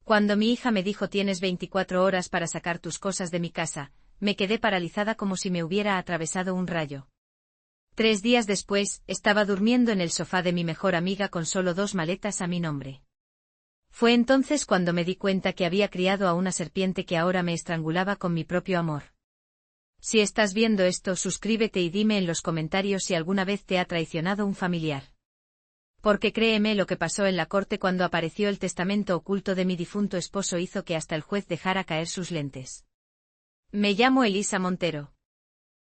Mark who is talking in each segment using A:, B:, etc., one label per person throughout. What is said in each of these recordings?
A: Cuando mi hija me dijo tienes 24 horas para sacar tus cosas de mi casa, me quedé paralizada como si me hubiera atravesado un rayo. 3 días después, estaba durmiendo en el sofá de mi mejor amiga con solo 2 maletas a mi nombre. Fue entonces cuando me di cuenta que había criado a una serpiente que ahora me estrangulaba con mi propio amor. Si estás viendo esto, suscríbete y dime en los comentarios si alguna vez te ha traicionado un familiar. Porque créeme, lo que pasó en la corte cuando apareció el testamento oculto de mi difunto esposo hizo que hasta el juez dejara caer sus lentes. Me llamo Elisa Montero.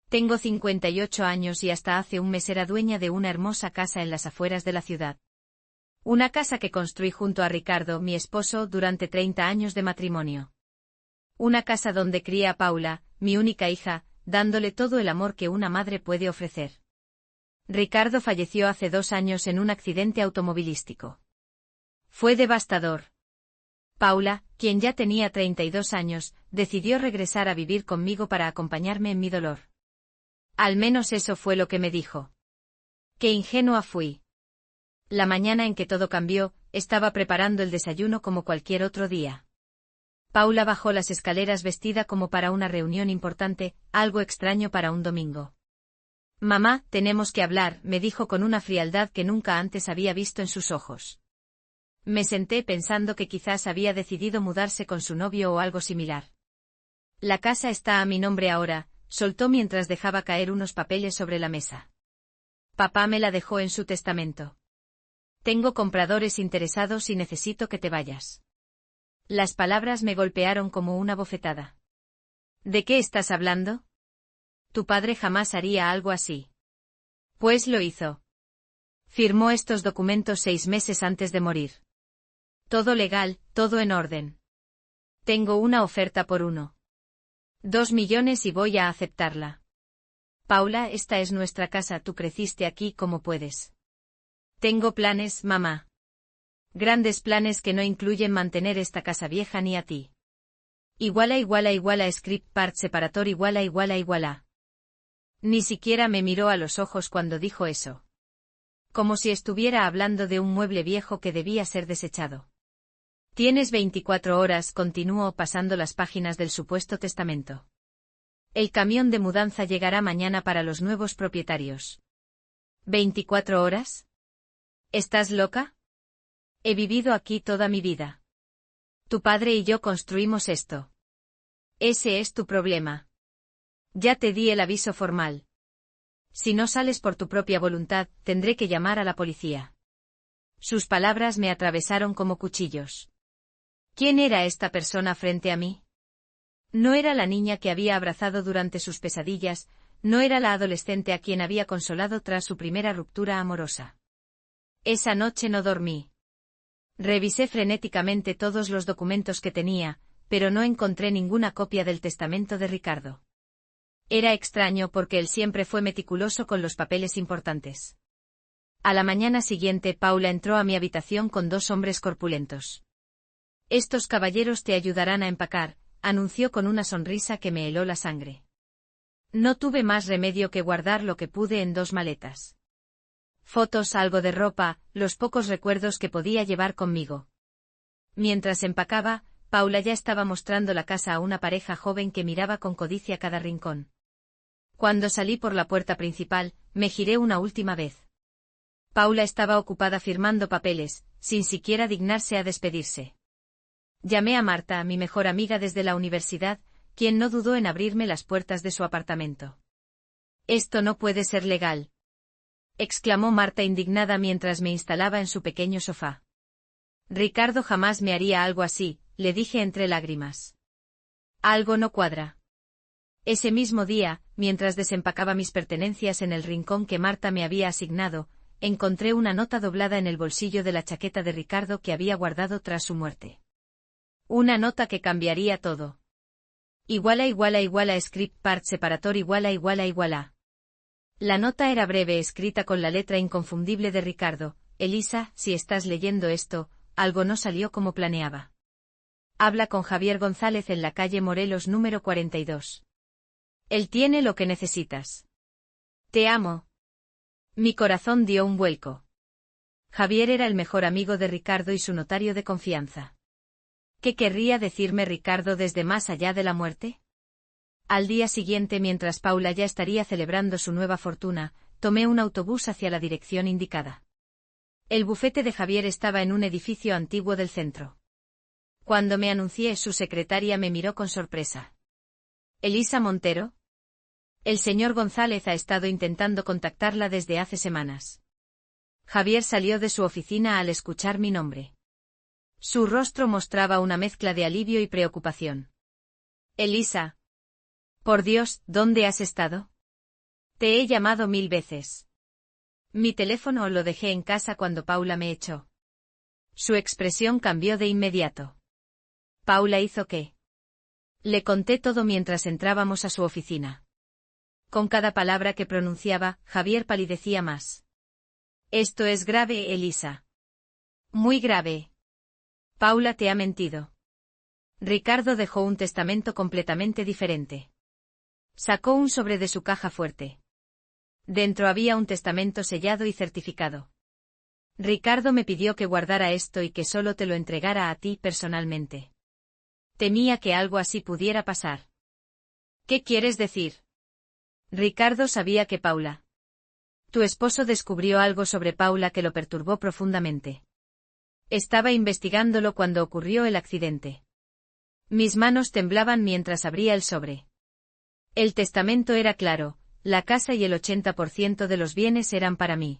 A: Tengo 58 años y hasta hace un mes era dueña de una hermosa casa en las afueras de la ciudad. Una casa que construí junto a Ricardo, mi esposo, durante 30 años de matrimonio. Una casa donde crié a Paula, mi única hija, dándole todo el amor que una madre puede ofrecer. Ricardo falleció hace 2 años en un accidente automovilístico. Fue devastador. Paula, quien ya tenía 32 años, decidió regresar a vivir conmigo para acompañarme en mi dolor. Al menos eso fue lo que me dijo. Qué ingenua fui. La mañana en que todo cambió, estaba preparando el desayuno como cualquier otro día. Paula bajó las escaleras vestida como para una reunión importante, algo extraño para un domingo. Mamá, tenemos que hablar, me dijo con una frialdad que nunca antes había visto en sus ojos. Me senté pensando que quizás había decidido mudarse con su novio o algo similar. La casa está a mi nombre ahora, soltó mientras dejaba caer unos papeles sobre la mesa. Papá me la dejó en su testamento. Tengo compradores interesados y necesito que te vayas. Las palabras me golpearon como una bofetada. ¿De qué estás hablando? Tu padre jamás haría algo así. Pues lo hizo. Firmó estos documentos 6 meses antes de morir. Todo legal, todo en orden. Tengo una oferta por 2 millones y voy a aceptarla. Paula, esta es nuestra casa, tú creciste aquí como puedes. Tengo planes, mamá. Grandes planes que no incluyen mantener esta casa vieja ni a ti. Script part separator iguala. Ni siquiera me miró a los ojos cuando dijo eso. Como si estuviera hablando de un mueble viejo que debía ser desechado. Tienes 24 horas, continuó pasando las páginas del supuesto testamento. El camión de mudanza llegará mañana para los nuevos propietarios. ¿24 horas? ¿Estás loca? He vivido aquí toda mi vida. Tu padre y yo construimos esto. Ese es tu problema. Ya te di el aviso formal. Si no sales por tu propia voluntad, tendré que llamar a la policía. Sus palabras me atravesaron como cuchillos. ¿Quién era esta persona frente a mí? No era la niña que había abrazado durante sus pesadillas, no era la adolescente a quien había consolado tras su primera ruptura amorosa. Esa noche no dormí. Revisé frenéticamente todos los documentos que tenía, pero no encontré ninguna copia del testamento de Ricardo. Era extraño porque él siempre fue meticuloso con los papeles importantes. A la mañana siguiente Paula entró a mi habitación con 2 hombres corpulentos. Estos caballeros te ayudarán a empacar, anunció con una sonrisa que me heló la sangre. No tuve más remedio que guardar lo que pude en 2 maletas. Fotos, algo de ropa, los pocos recuerdos que podía llevar conmigo. Mientras empacaba, Paula ya estaba mostrando la casa a una pareja joven que miraba con codicia cada rincón. Cuando salí por la puerta principal, me giré una última vez. Paula estaba ocupada firmando papeles, sin siquiera dignarse a despedirse. Llamé a Marta, mi mejor amiga desde la universidad, quien no dudó en abrirme las puertas de su apartamento. «Esto no puede ser legal», exclamó Marta indignada mientras me instalaba en su pequeño sofá. «Ricardo jamás me haría algo así», le dije entre lágrimas. «Algo no cuadra». Ese mismo día, mientras desempacaba mis pertenencias en el rincón que Marta me había asignado, encontré una nota doblada en el bolsillo de la chaqueta de Ricardo que había guardado tras su muerte. Una nota que cambiaría todo. Script part separator iguala. La nota era breve, escrita con la letra inconfundible de Ricardo. Elisa, si estás leyendo esto, algo no salió como planeaba. Habla con Javier González en la calle Morelos número 42. Él tiene lo que necesitas. Te amo. Mi corazón dio un vuelco. Javier era el mejor amigo de Ricardo y su notario de confianza. ¿Qué querría decirme Ricardo desde más allá de la muerte? Al día siguiente, mientras Paula ya estaría celebrando su nueva fortuna, tomé un autobús hacia la dirección indicada. El bufete de Javier estaba en un edificio antiguo del centro. Cuando me anuncié, su secretaria me miró con sorpresa. ¿Elisa Montero? El señor González ha estado intentando contactarla desde hace semanas. Javier salió de su oficina al escuchar mi nombre. Su rostro mostraba una mezcla de alivio y preocupación. Elisa. Por Dios, ¿dónde has estado? Te he llamado 1000 veces. Mi teléfono lo dejé en casa cuando Paula me echó. Su expresión cambió de inmediato. ¿Paula hizo qué? Le conté todo mientras entrábamos a su oficina. Con cada palabra que pronunciaba, Javier palidecía más. Esto es grave, Elisa. Muy grave. Paula te ha mentido. Ricardo dejó un testamento completamente diferente. Sacó un sobre de su caja fuerte. Dentro había un testamento sellado y certificado. Ricardo me pidió que guardara esto y que solo te lo entregara a ti personalmente. Temía que algo así pudiera pasar. ¿Qué quieres decir? Ricardo sabía que Paula. Tu esposo descubrió algo sobre Paula que lo perturbó profundamente. Estaba investigándolo cuando ocurrió el accidente. Mis manos temblaban mientras abría el sobre. El testamento era claro, la casa y el 80% de los bienes eran para mí.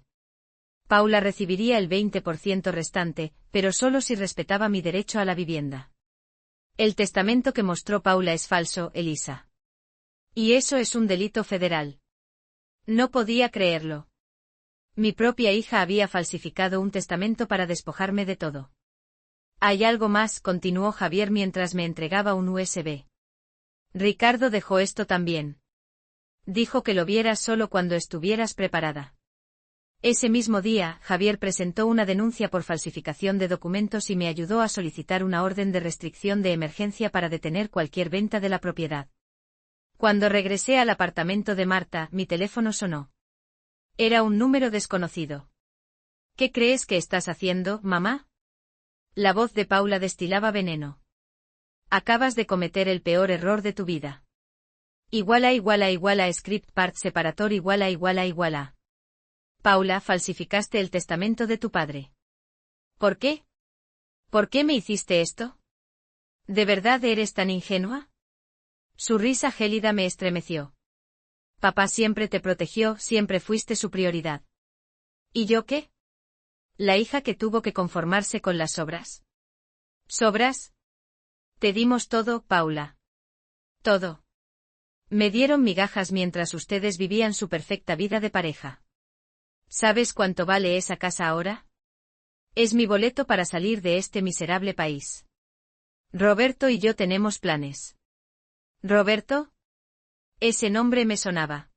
A: Paula recibiría el 20% restante, pero solo si respetaba mi derecho a la vivienda. El testamento que mostró Paula es falso, Elisa. Y eso es un delito federal. No podía creerlo. Mi propia hija había falsificado un testamento para despojarme de todo. Hay algo más, continuó Javier mientras me entregaba un USB. Ricardo dejó esto también. Dijo que lo vieras solo cuando estuvieras preparada. Ese mismo día, Javier presentó una denuncia por falsificación de documentos y me ayudó a solicitar una orden de restricción de emergencia para detener cualquier venta de la propiedad. Cuando regresé al apartamento de Marta, mi teléfono sonó. Era un número desconocido. ¿Qué crees que estás haciendo, mamá? La voz de Paula destilaba veneno. Acabas de cometer el peor error de tu vida. Script part separator igual a. Paula, falsificaste el testamento de tu padre. ¿Por qué? ¿Por qué me hiciste esto? ¿De verdad eres tan ingenua? Su risa gélida me estremeció. Papá siempre te protegió, siempre fuiste su prioridad. ¿Y yo qué? La hija que tuvo que conformarse con las sobras. ¿Sobras? Te dimos todo, Paula. Todo. Me dieron migajas mientras ustedes vivían su perfecta vida de pareja. ¿Sabes cuánto vale esa casa ahora? Es mi boleto para salir de este miserable país. Roberto y yo tenemos planes. ¿Roberto? Ese nombre me sonaba.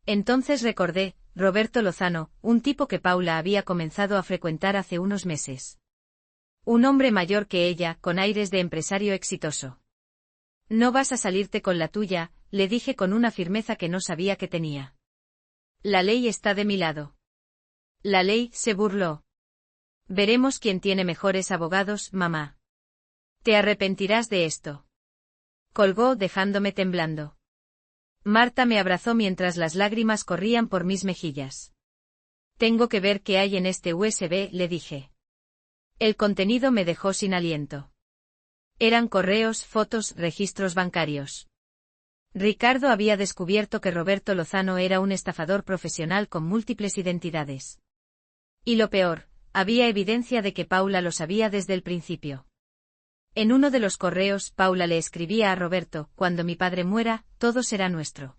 A: Entonces recordé, Roberto Lozano, un tipo que Paula había comenzado a frecuentar hace unos meses. Un hombre mayor que ella, con aires de empresario exitoso. No vas a salirte con la tuya, le dije con una firmeza que no sabía que tenía. La ley está de mi lado. La ley, se burló. Veremos quién tiene mejores abogados, mamá. Te arrepentirás de esto. Colgó dejándome temblando. Marta me abrazó mientras las lágrimas corrían por mis mejillas. Tengo que ver qué hay en este USB, le dije. El contenido me dejó sin aliento. Eran correos, fotos, registros bancarios. Ricardo había descubierto que Roberto Lozano era un estafador profesional con múltiples identidades. Y lo peor, había evidencia de que Paula lo sabía desde el principio. En uno de los correos, Paula le escribía a Roberto, cuando mi padre muera, todo será nuestro.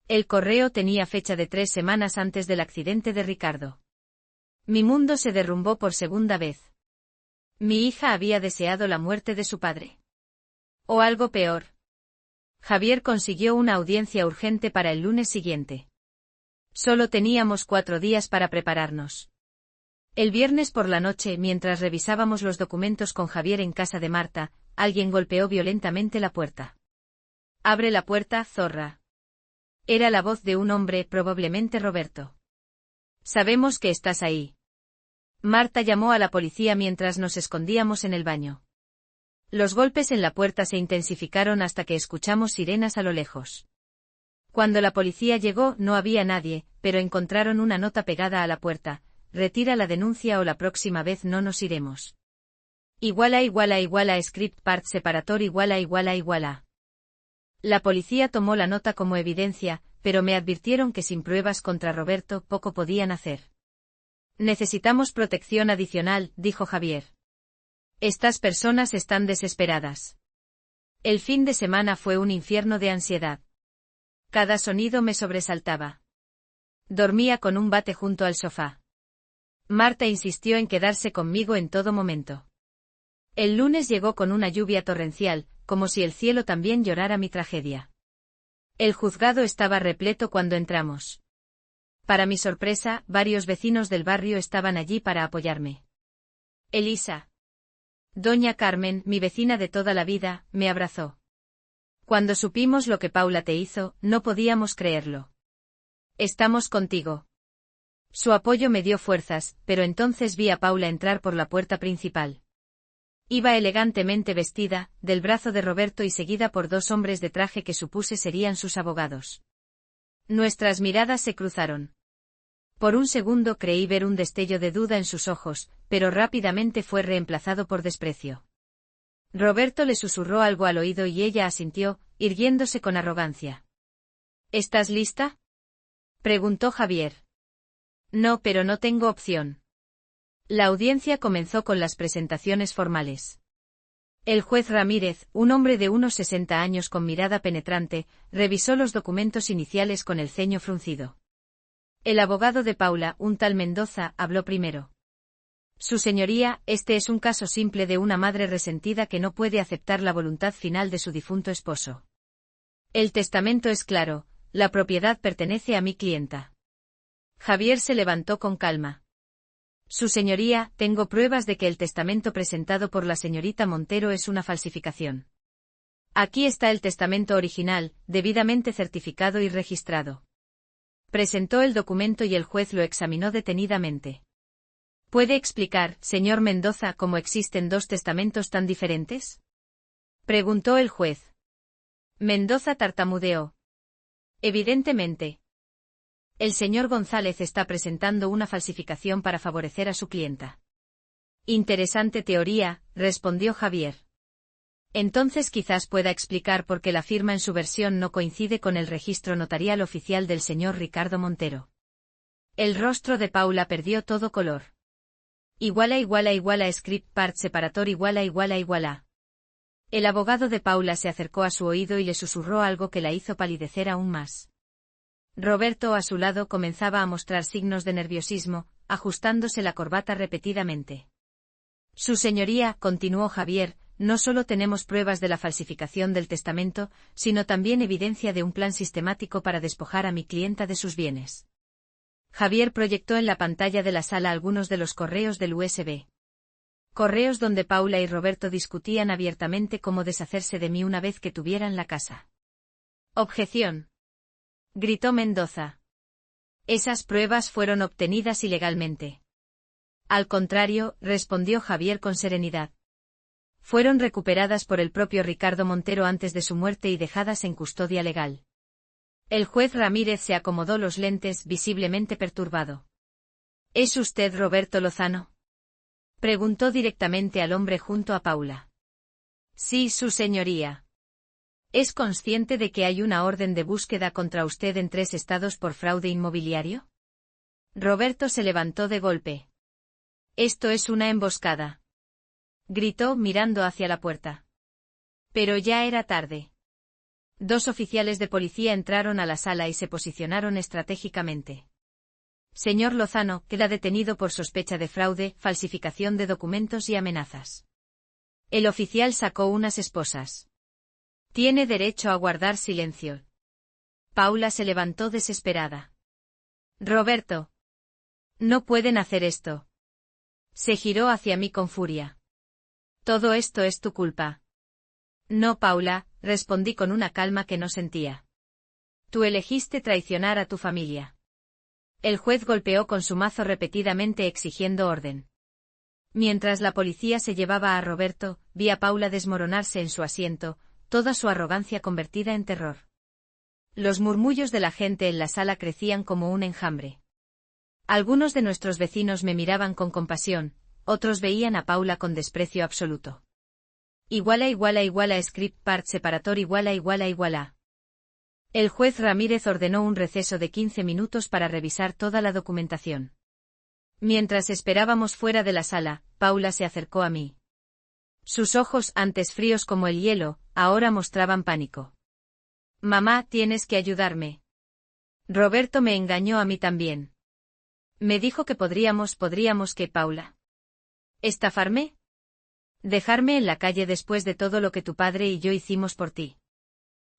A: El correo tenía fecha de 3 semanas antes del accidente de Ricardo. Mi mundo se derrumbó por segunda vez. Mi hija había deseado la muerte de su padre. O algo peor. Javier consiguió una audiencia urgente para el lunes siguiente. Solo teníamos 4 días para prepararnos. El viernes por la noche, mientras revisábamos los documentos con Javier en casa de Marta, alguien golpeó violentamente la puerta. Abre la puerta, zorra. Era la voz de un hombre, probablemente Roberto. Sabemos que estás ahí. Marta llamó a la policía mientras nos escondíamos en el baño. Los golpes en la puerta se intensificaron hasta que escuchamos sirenas a lo lejos. Cuando la policía llegó no había nadie, pero encontraron una nota pegada a la puerta: retira la denuncia o la próxima vez no nos iremos. == script part separator == La policía tomó la nota como evidencia, pero me advirtieron que sin pruebas contra Roberto poco podían hacer. Necesitamos protección adicional, dijo Javier. Estas personas están desesperadas. El fin de semana fue un infierno de ansiedad. Cada sonido me sobresaltaba. Dormía con un bate junto al sofá. Marta insistió en quedarse conmigo en todo momento. El lunes llegó con una lluvia torrencial, como si el cielo también llorara mi tragedia. El juzgado estaba repleto cuando entramos. Para mi sorpresa, varios vecinos del barrio estaban allí para apoyarme. Elisa. Doña Carmen, mi vecina de toda la vida, me abrazó. Cuando supimos lo que Paula te hizo, no podíamos creerlo. Estamos contigo. Su apoyo me dio fuerzas, pero entonces vi a Paula entrar por la puerta principal. Iba elegantemente vestida, del brazo de Roberto y seguida por dos hombres de traje que supuse serían sus abogados. Nuestras miradas se cruzaron. Por un segundo creí ver un destello de duda en sus ojos, pero rápidamente fue reemplazado por desprecio. Roberto le susurró algo al oído y ella asintió, irguiéndose con arrogancia. ¿Estás lista?, preguntó Javier. No, pero no tengo opción. La audiencia comenzó con las presentaciones formales. El juez Ramírez, un hombre de unos 60 años con mirada penetrante, revisó los documentos iniciales con el ceño fruncido. El abogado de Paula, un tal Mendoza, habló primero. Su señoría, este es un caso simple de una madre resentida que no puede aceptar la voluntad final de su difunto esposo. El testamento es claro, la propiedad pertenece a mi clienta. Javier se levantó con calma. Su señoría, tengo pruebas de que el testamento presentado por la señorita Montero es una falsificación. Aquí está el testamento original, debidamente certificado y registrado. Presentó el documento y el juez lo examinó detenidamente. ¿Puede explicar, señor Mendoza, cómo existen dos testamentos tan diferentes?, preguntó el juez. Mendoza tartamudeó. Evidentemente. El señor González está presentando una falsificación para favorecer a su clienta. Interesante teoría, respondió Javier. Entonces quizás pueda explicar por qué la firma en su versión no coincide con el registro notarial oficial del señor Ricardo Montero. El rostro de Paula perdió todo color. == script part separator == El abogado de Paula se acercó a su oído y le susurró algo que la hizo palidecer aún más. Roberto a su lado comenzaba a mostrar signos de nerviosismo, ajustándose la corbata repetidamente. Su señoría, continuó Javier, no solo tenemos pruebas de la falsificación del testamento, sino también evidencia de un plan sistemático para despojar a mi clienta de sus bienes. Javier proyectó en la pantalla de la sala algunos de los correos del USB. Correos donde Paula y Roberto discutían abiertamente cómo deshacerse de mí una vez que tuvieran la casa. Objeción, gritó Mendoza. Esas pruebas fueron obtenidas ilegalmente. Al contrario, respondió Javier con serenidad. Fueron recuperadas por el propio Ricardo Montero antes de su muerte y dejadas en custodia legal. El juez Ramírez se acomodó los lentes, visiblemente perturbado. ¿Es usted Roberto Lozano?, preguntó directamente al hombre junto a Paula. Sí, su señoría. ¿Es consciente de que hay una orden de búsqueda contra usted en 3 estados por fraude inmobiliario? Roberto se levantó de golpe. Esto es una emboscada, gritó mirando hacia la puerta. Pero ya era tarde. 2 oficiales de policía entraron a la sala y se posicionaron estratégicamente. Señor Lozano, queda detenido por sospecha de fraude, falsificación de documentos y amenazas. El oficial sacó unas esposas. Tiene derecho a guardar silencio. Paula se levantó desesperada. Roberto. No pueden hacer esto. Se giró hacia mí con furia. Todo esto es tu culpa. No, Paula, respondí con una calma que no sentía. Tú elegiste traicionar a tu familia. El juez golpeó con su mazo repetidamente exigiendo orden. Mientras la policía se llevaba a Roberto, vi a Paula desmoronarse en su asiento, toda su arrogancia convertida en terror. Los murmullos de la gente en la sala crecían como un enjambre. Algunos de nuestros vecinos me miraban con compasión, otros veían a Paula con desprecio absoluto. Script part separator iguala. El juez Ramírez ordenó un receso de 15 minutos para revisar toda la documentación. Mientras esperábamos fuera de la sala, Paula se acercó a mí. Sus ojos, antes fríos como el hielo, ahora mostraban pánico. Mamá, tienes que ayudarme. Roberto me engañó a mí también. Me dijo que podríamos que Paula. ¿Estafarme? Dejarme en la calle después de todo lo que tu padre y yo hicimos por ti.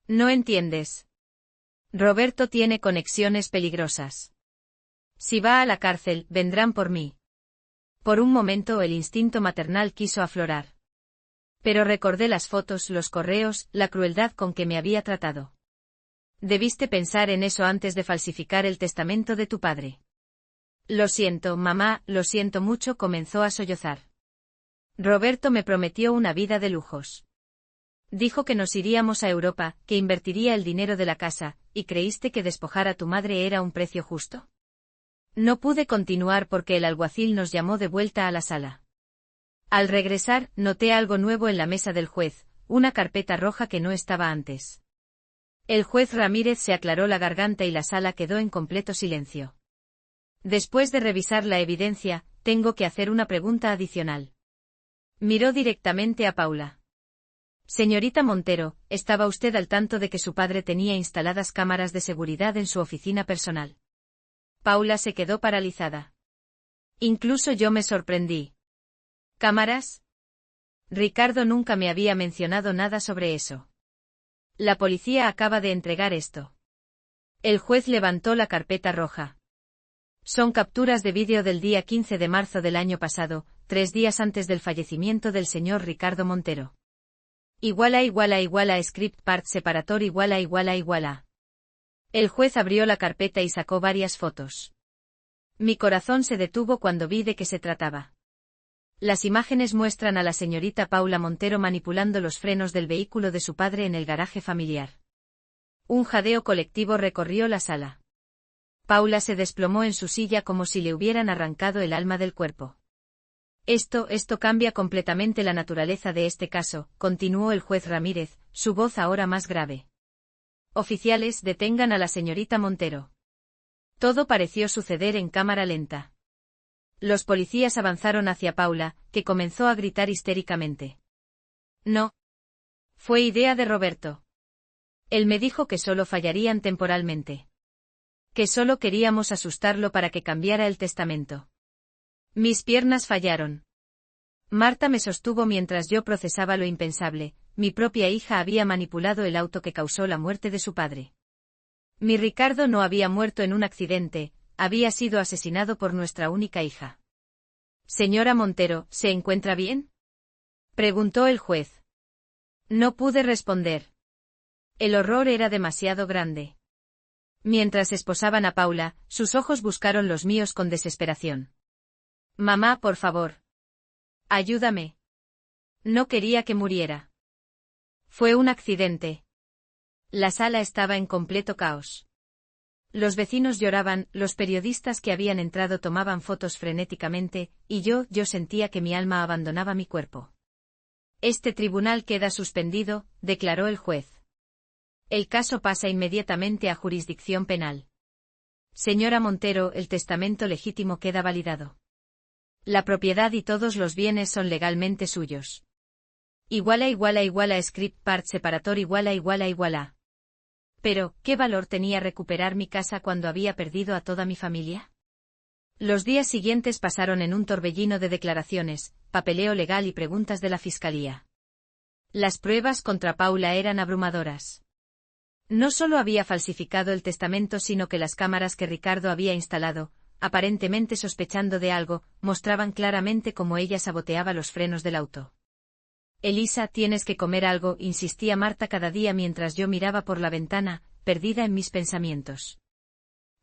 A: No entiendes. Roberto tiene conexiones peligrosas. Si va a la cárcel, vendrán por mí. Por un momento el instinto maternal quiso aflorar. Pero recordé las fotos, los correos, la crueldad con que me había tratado. Debiste pensar en eso antes de falsificar el testamento de tu padre. Lo siento, mamá, lo siento mucho, comenzó a sollozar. Roberto me prometió una vida de lujos. Dijo que nos iríamos a Europa, que invertiría el dinero de la casa, ¿y creíste que despojar a tu madre era un precio justo? No pude continuar porque el alguacil nos llamó de vuelta a la sala. Al regresar, noté algo nuevo en la mesa del juez, una carpeta roja que no estaba antes. El juez Ramírez se aclaró la garganta y la sala quedó en completo silencio. Después de revisar la evidencia, tengo que hacer una pregunta adicional. Miró directamente a Paula. Señorita Montero, ¿estaba usted al tanto de que su padre tenía instaladas cámaras de seguridad en su oficina personal? Paula se quedó paralizada. Incluso yo me sorprendí. ¿Cámaras? Ricardo nunca me había mencionado nada sobre eso. La policía acaba de entregar esto. El juez levantó la carpeta roja. Son capturas de vídeo del día 15 de marzo del año pasado, 3 días antes del fallecimiento del señor Ricardo Montero. Script part separator iguala. El juez abrió la carpeta y sacó varias fotos. Mi corazón se detuvo cuando vi de qué se trataba. Las imágenes muestran a la señorita Paula Montero manipulando los frenos del vehículo de su padre en el garaje familiar. Un jadeo colectivo recorrió la sala. Paula se desplomó en su silla como si le hubieran arrancado el alma del cuerpo. Esto cambia completamente la naturaleza de este caso, continuó el juez Ramírez, su voz ahora más grave. Oficiales, detengan a la señorita Montero. Todo pareció suceder en cámara lenta. Los policías avanzaron hacia Paula, que comenzó a gritar histéricamente. No. Fue idea de Roberto. Él me dijo que solo fallarían temporalmente. Que solo queríamos asustarlo para que cambiara el testamento. Mis piernas fallaron. Marta me sostuvo mientras yo procesaba lo impensable, mi propia hija había manipulado el auto que causó la muerte de su padre. Mi Ricardo no había muerto en un accidente, había sido asesinado por nuestra única hija. Señora Montero, ¿se encuentra bien? Preguntó el juez. No pude responder. El horror era demasiado grande. Mientras esposaban a Paula, sus ojos buscaron los míos con desesperación. Mamá, por favor. Ayúdame. No quería que muriera. Fue un accidente. La sala estaba en completo caos. Los vecinos lloraban, los periodistas que habían entrado tomaban fotos frenéticamente, y yo sentía que mi alma abandonaba mi cuerpo. Este tribunal queda suspendido, declaró el juez. El caso pasa inmediatamente a jurisdicción penal. Señora Montero, el testamento legítimo queda validado. La propiedad y todos los bienes son legalmente suyos. Script part separator iguala. Pero, ¿qué valor tenía recuperar mi casa cuando había perdido a toda mi familia? Los días siguientes pasaron en un torbellino de declaraciones, papeleo legal y preguntas de la fiscalía. Las pruebas contra Paula eran abrumadoras. No solo había falsificado el testamento, sino que las cámaras que Ricardo había instalado, aparentemente sospechando de algo, mostraban claramente cómo ella saboteaba los frenos del auto. Elisa, tienes que comer algo, insistía Marta cada día mientras yo miraba por la ventana, perdida en mis pensamientos.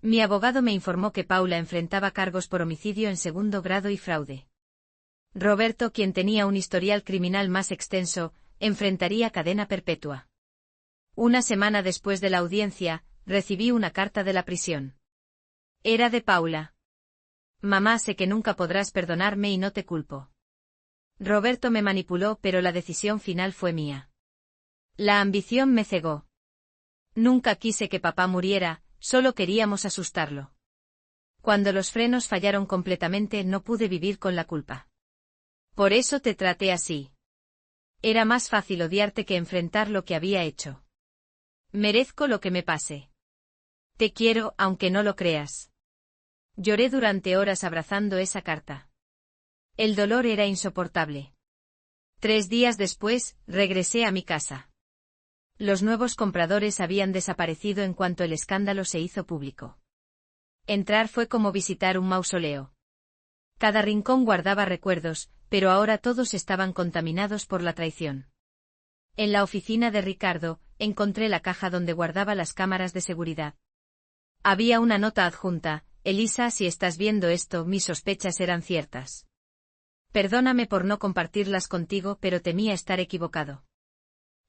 A: Mi abogado me informó que Paula enfrentaba cargos por homicidio en segundo grado y fraude. Roberto, quien tenía un historial criminal más extenso, enfrentaría cadena perpetua. Una semana después de la audiencia, recibí una carta de la prisión. Era de Paula. Mamá, sé que nunca podrás perdonarme y no te culpo. Roberto me manipuló, pero la decisión final fue mía. La ambición me cegó. Nunca quise que papá muriera, solo queríamos asustarlo. Cuando los frenos fallaron completamente, no pude vivir con la culpa. Por eso te traté así. Era más fácil odiarte que enfrentar lo que había hecho. Merezco lo que me pase. Te quiero, aunque no lo creas. Lloré durante horas abrazando esa carta. El dolor era insoportable. 3 días después, regresé a mi casa. Los nuevos compradores habían desaparecido en cuanto el escándalo se hizo público. Entrar fue como visitar un mausoleo. Cada rincón guardaba recuerdos, pero ahora todos estaban contaminados por la traición. En la oficina de Ricardo, encontré la caja donde guardaba las cámaras de seguridad. Había una nota adjunta: Elisa, si estás viendo esto, mis sospechas eran ciertas. Perdóname por no compartirlas contigo, pero temía estar equivocado.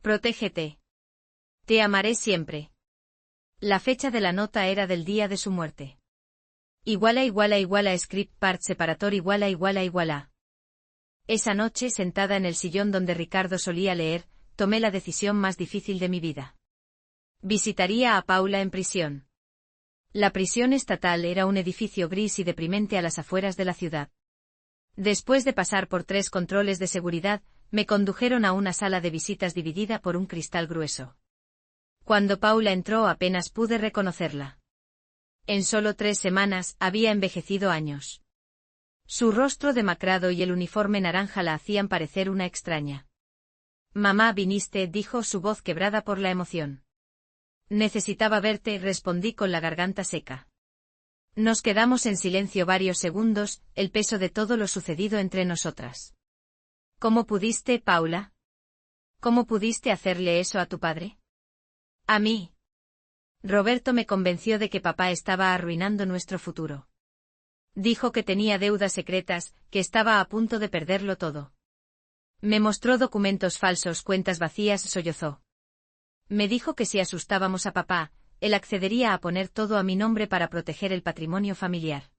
A: Protégete. Te amaré siempre. La fecha de la nota era del día de su muerte. Script part separator iguala. Esa noche, sentada en el sillón donde Ricardo solía leer, tomé la decisión más difícil de mi vida. Visitaría a Paula en prisión. La prisión estatal era un edificio gris y deprimente a las afueras de la ciudad. Después de pasar por 3 controles de seguridad, me condujeron a una sala de visitas dividida por un cristal grueso. Cuando Paula entró apenas pude reconocerla. En solo 3 semanas había envejecido años. Su rostro demacrado y el uniforme naranja la hacían parecer una extraña. Mamá, viniste, dijo, su voz quebrada por la emoción. Necesitaba verte, respondí con la garganta seca. Nos quedamos en silencio varios segundos, el peso de todo lo sucedido entre nosotras. ¿Cómo pudiste, Paula? ¿Cómo pudiste hacerle eso a tu padre? A mí. Roberto me convenció de que papá estaba arruinando nuestro futuro. Dijo que tenía deudas secretas, que estaba a punto de perderlo todo. Me mostró documentos falsos, cuentas vacías, sollozó. Me dijo que si asustábamos a papá, él accedería a poner todo a mi nombre para proteger el patrimonio familiar.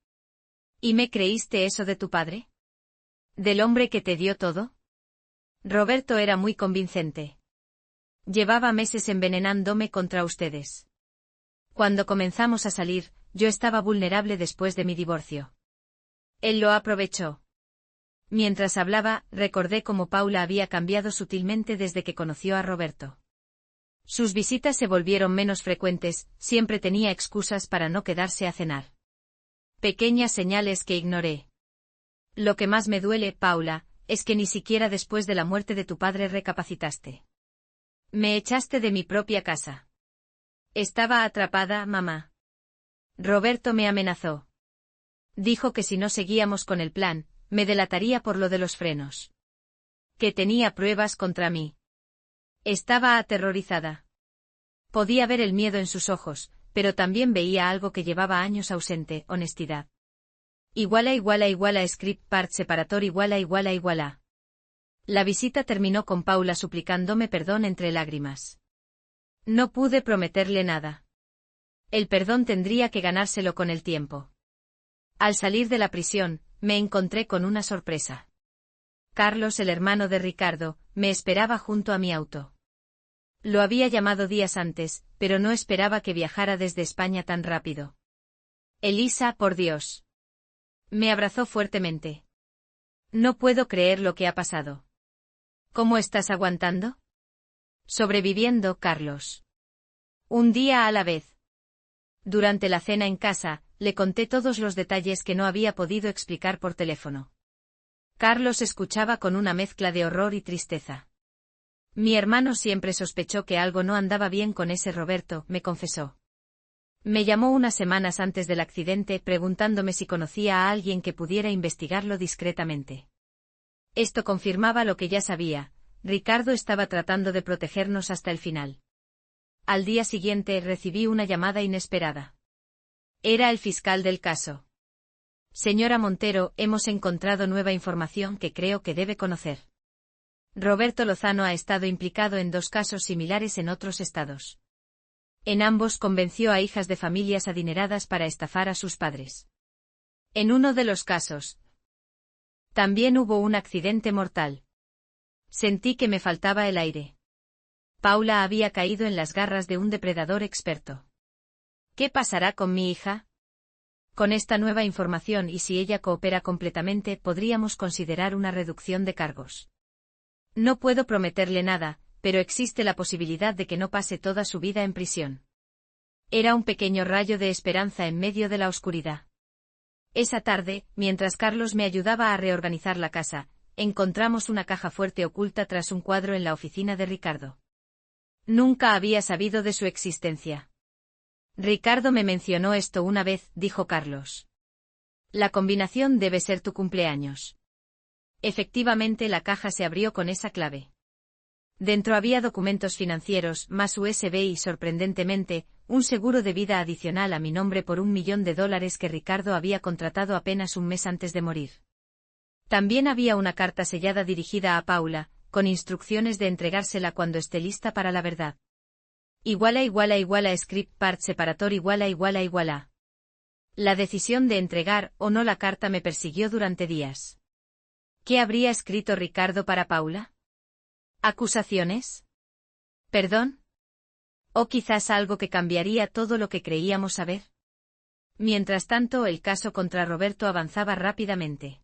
A: ¿Y me creíste eso de tu padre? ¿Del hombre que te dio todo? Roberto era muy convincente. Llevaba meses envenenándome contra ustedes. Cuando comenzamos a salir, yo estaba vulnerable después de mi divorcio. Él lo aprovechó. Mientras hablaba, recordé cómo Paula había cambiado sutilmente desde que conoció a Roberto. Sus visitas se volvieron menos frecuentes, siempre tenía excusas para no quedarse a cenar. Pequeñas señales que ignoré. Lo que más me duele, Paula, es que ni siquiera después de la muerte de tu padre recapacitaste. Me echaste de mi propia casa. Estaba atrapada, mamá. Roberto me amenazó. Dijo que si no seguíamos con el plan, me delataría por lo de los frenos. Que tenía pruebas contra mí. Estaba aterrorizada. Podía ver el miedo en sus ojos, pero también veía algo que llevaba años ausente: honestidad. Script part separator iguala. La visita terminó con Paula suplicándome perdón entre lágrimas. No pude prometerle nada. El perdón tendría que ganárselo con el tiempo. Al salir de la prisión, me encontré con una sorpresa. Carlos, el hermano de Ricardo, me esperaba junto a mi auto. Lo había llamado días antes, pero no esperaba que viajara desde España tan rápido. Elisa, por Dios. Me abrazó fuertemente. No puedo creer lo que ha pasado. ¿Cómo estás aguantando? Sobreviviendo, Carlos. Un día a la vez. Durante la cena en casa, le conté todos los detalles que no había podido explicar por teléfono. Carlos escuchaba con una mezcla de horror y tristeza. Mi hermano siempre sospechó que algo no andaba bien con ese Roberto, me confesó. Me llamó unas semanas antes del accidente preguntándome si conocía a alguien que pudiera investigarlo discretamente. Esto confirmaba lo que ya sabía: Ricardo estaba tratando de protegernos hasta el final. Al día siguiente recibí una llamada inesperada. Era el fiscal del caso. Señora Montero, hemos encontrado nueva información que creo que debe conocer. Roberto Lozano ha estado implicado en 2 casos similares en otros estados. En ambos convenció a hijas de familias adineradas para estafar a sus padres. En uno de los casos, también hubo un accidente mortal. Sentí que me faltaba el aire. Paula había caído en las garras de un depredador experto. ¿Qué pasará con mi hija? Con esta nueva información y si ella coopera completamente, podríamos considerar una reducción de cargos. No puedo prometerle nada, pero existe la posibilidad de que no pase toda su vida en prisión. Era un pequeño rayo de esperanza en medio de la oscuridad. Esa tarde, mientras Carlos me ayudaba a reorganizar la casa, encontramos una caja fuerte oculta tras un cuadro en la oficina de Ricardo. Nunca había sabido de su existencia. Ricardo me mencionó esto una vez, dijo Carlos. La combinación debe ser tu cumpleaños. Efectivamente, la caja se abrió con esa clave. Dentro había documentos financieros, más USB y, sorprendentemente, un seguro de vida adicional a mi nombre por $1 millón que Ricardo había contratado apenas un mes antes de morir. También había una carta sellada dirigida a Paula, con instrucciones de entregársela cuando esté lista para la verdad. Script part separator ===. La decisión de entregar o no la carta me persiguió durante días. ¿Qué habría escrito Ricardo para Paula? ¿Acusaciones? ¿Perdón? ¿O quizás algo que cambiaría todo lo que creíamos saber? Mientras tanto, el caso contra Roberto avanzaba rápidamente.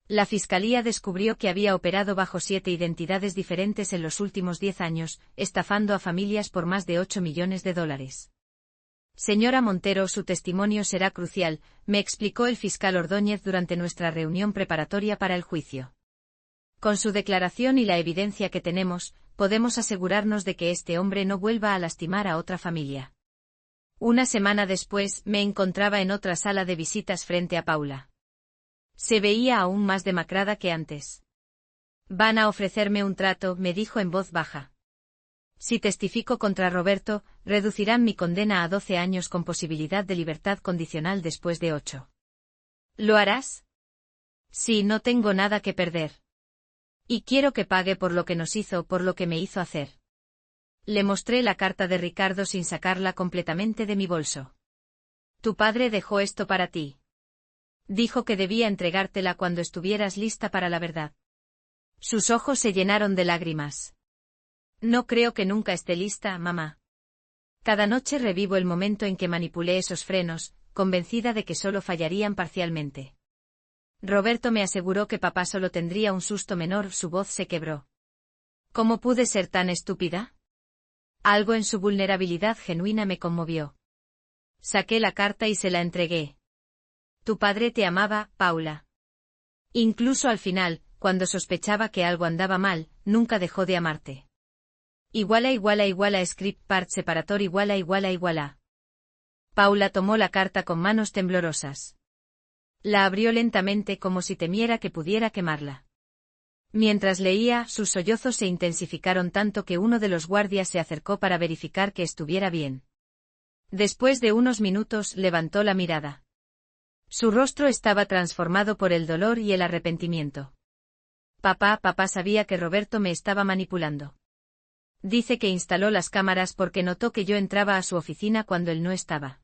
A: La fiscalía descubrió que había operado bajo 7 identidades diferentes en los últimos 10 años, estafando a familias por más de $8 millones. Señora Montero, su testimonio será crucial, me explicó el fiscal Ordóñez durante nuestra reunión preparatoria para el juicio. Con su declaración y la evidencia que tenemos, podemos asegurarnos de que este hombre no vuelva a lastimar a otra familia. Una semana después, me encontraba en otra sala de visitas frente a Paula. Se veía aún más demacrada que antes. Van a ofrecerme un trato, me dijo en voz baja. Si testifico contra Roberto, reducirán mi condena a 12 años con posibilidad de libertad condicional después de 8. ¿Lo harás? Sí, no tengo nada que perder. Y quiero que pague por lo que nos hizo, por lo que me hizo hacer. Le mostré la carta de Ricardo sin sacarla completamente de mi bolso. Tu padre dejó esto para ti. Dijo que debía entregártela cuando estuvieras lista para la verdad. Sus ojos se llenaron de lágrimas. No creo que nunca esté lista, mamá. Cada noche revivo el momento en que manipulé esos frenos, convencida de que solo fallarían parcialmente. Roberto me aseguró que papá solo tendría un susto menor, su voz se quebró. ¿Cómo pude ser tan estúpida? Algo en su vulnerabilidad genuina me conmovió. Saqué la carta y se la entregué. Tu padre te amaba, Paula. Incluso al final, cuando sospechaba que algo andaba mal, nunca dejó de amarte. Script part separator ===. Paula tomó la carta con manos temblorosas. La abrió lentamente como si temiera que pudiera quemarla. Mientras leía, sus sollozos se intensificaron tanto que uno de los guardias se acercó para verificar que estuviera bien. Después de unos minutos, levantó la mirada. Su rostro estaba transformado por el dolor y el arrepentimiento. Papá sabía que Roberto me estaba manipulando. Dice que instaló las cámaras porque notó que yo entraba a su oficina cuando él no estaba.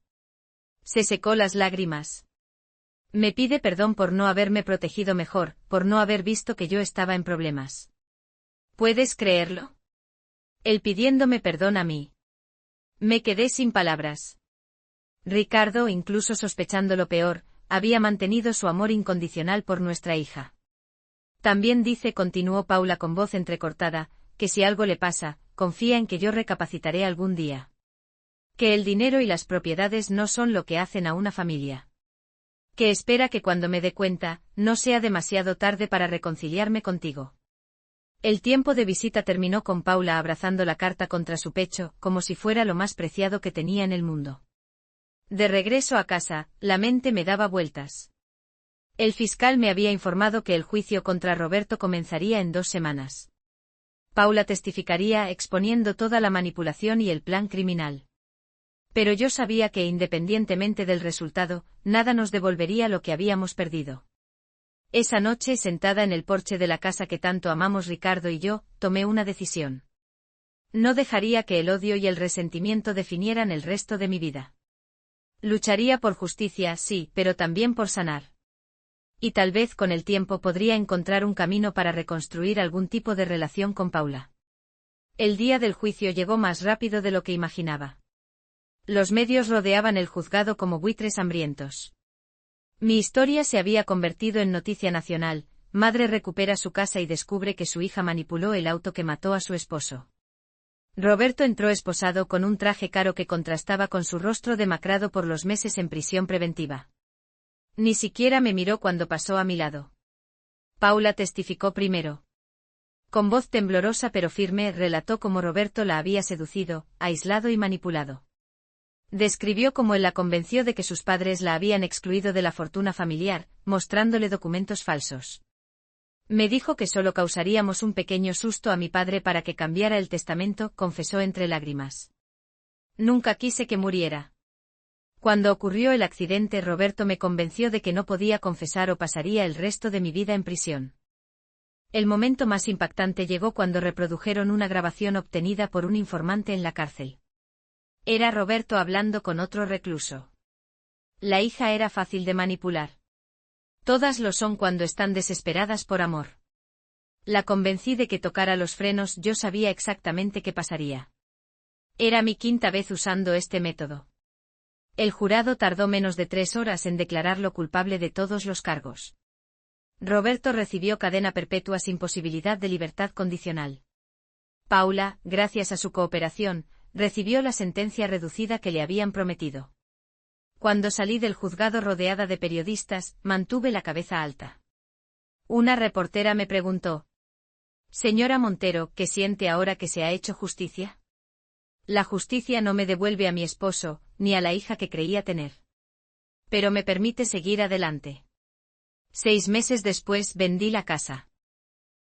A: Se secó las lágrimas. Me pide perdón por no haberme protegido mejor, por no haber visto que yo estaba en problemas. ¿Puedes creerlo? Él pidiéndome perdón a mí. Me quedé sin palabras. Ricardo, incluso sospechando lo peor, había mantenido su amor incondicional por nuestra hija. También dice, continuó Paula con voz entrecortada, que si algo le pasa, confía en que yo recapacitaré algún día. Que el dinero y las propiedades no son lo que hacen a una familia. Que espera que cuando me dé cuenta, no sea demasiado tarde para reconciliarme contigo. El tiempo de visita terminó con Paula abrazando la carta contra su pecho, como si fuera lo más preciado que tenía en el mundo. De regreso a casa, la mente me daba vueltas. El fiscal me había informado que el juicio contra Roberto comenzaría en 2 semanas. Paula testificaría exponiendo toda la manipulación y el plan criminal. Pero yo sabía que independientemente del resultado, nada nos devolvería lo que habíamos perdido. Esa noche, sentada en el porche de la casa que tanto amamos Ricardo y yo, tomé una decisión. No dejaría que el odio y el resentimiento definieran el resto de mi vida. Lucharía por justicia, sí, pero también por sanar. Y tal vez con el tiempo podría encontrar un camino para reconstruir algún tipo de relación con Paula. El día del juicio llegó más rápido de lo que imaginaba. Los medios rodeaban el juzgado como buitres hambrientos. Mi historia se había convertido en noticia nacional. Madre recupera su casa y descubre que su hija manipuló el auto que mató a su esposo. Roberto entró esposado con un traje caro que contrastaba con su rostro demacrado por los meses en prisión preventiva. Ni siquiera me miró cuando pasó a mi lado. Paula testificó primero. Con voz temblorosa pero firme relató cómo Roberto la había seducido, aislado y manipulado. Describió cómo él la convenció de que sus padres la habían excluido de la fortuna familiar, mostrándole documentos falsos. Me dijo que solo causaríamos un pequeño susto a mi padre para que cambiara el testamento, confesó entre lágrimas. Nunca quise que muriera. Cuando ocurrió el accidente, Roberto me convenció de que no podía confesar o pasaría el resto de mi vida en prisión. El momento más impactante llegó cuando reprodujeron una grabación obtenida por un informante en la cárcel. Era Roberto hablando con otro recluso. La hija era fácil de manipular. Todas lo son cuando están desesperadas por amor. La convencí de que tocara los frenos, yo sabía exactamente qué pasaría. Era mi quinta vez usando este método. El jurado tardó menos de 3 horas en declararlo culpable de todos los cargos. Roberto recibió cadena perpetua sin posibilidad de libertad condicional. Paula, gracias a su cooperación, recibió la sentencia reducida que le habían prometido. Cuando salí del juzgado rodeada de periodistas, mantuve la cabeza alta. Una reportera me preguntó: «Señora Montero, ¿qué siente ahora que se ha hecho justicia?» La justicia no me devuelve a mi esposo, ni a la hija que creía tener. Pero me permite seguir adelante. 6 meses después vendí la casa.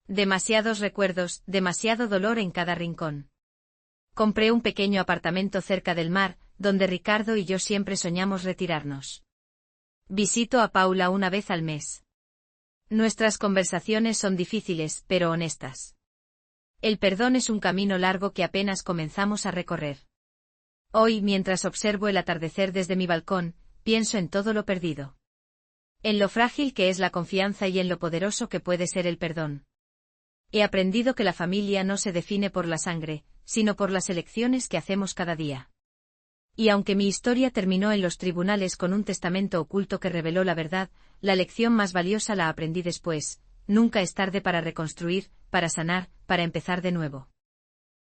A: Demasiados recuerdos, demasiado dolor en cada rincón. Compré un pequeño apartamento cerca del mar, donde Ricardo y yo siempre soñamos retirarnos. Visito a Paula una vez al mes. Nuestras conversaciones son difíciles, pero honestas. El perdón es un camino largo que apenas comenzamos a recorrer. Hoy, mientras observo el atardecer desde mi balcón, pienso en todo lo perdido. En lo frágil que es la confianza y en lo poderoso que puede ser el perdón. He aprendido que la familia no se define por la sangre, sino por las elecciones que hacemos cada día. Y aunque mi historia terminó en los tribunales con un testamento oculto que reveló la verdad, la lección más valiosa la aprendí después: nunca es tarde para reconstruir, para sanar, para empezar de nuevo.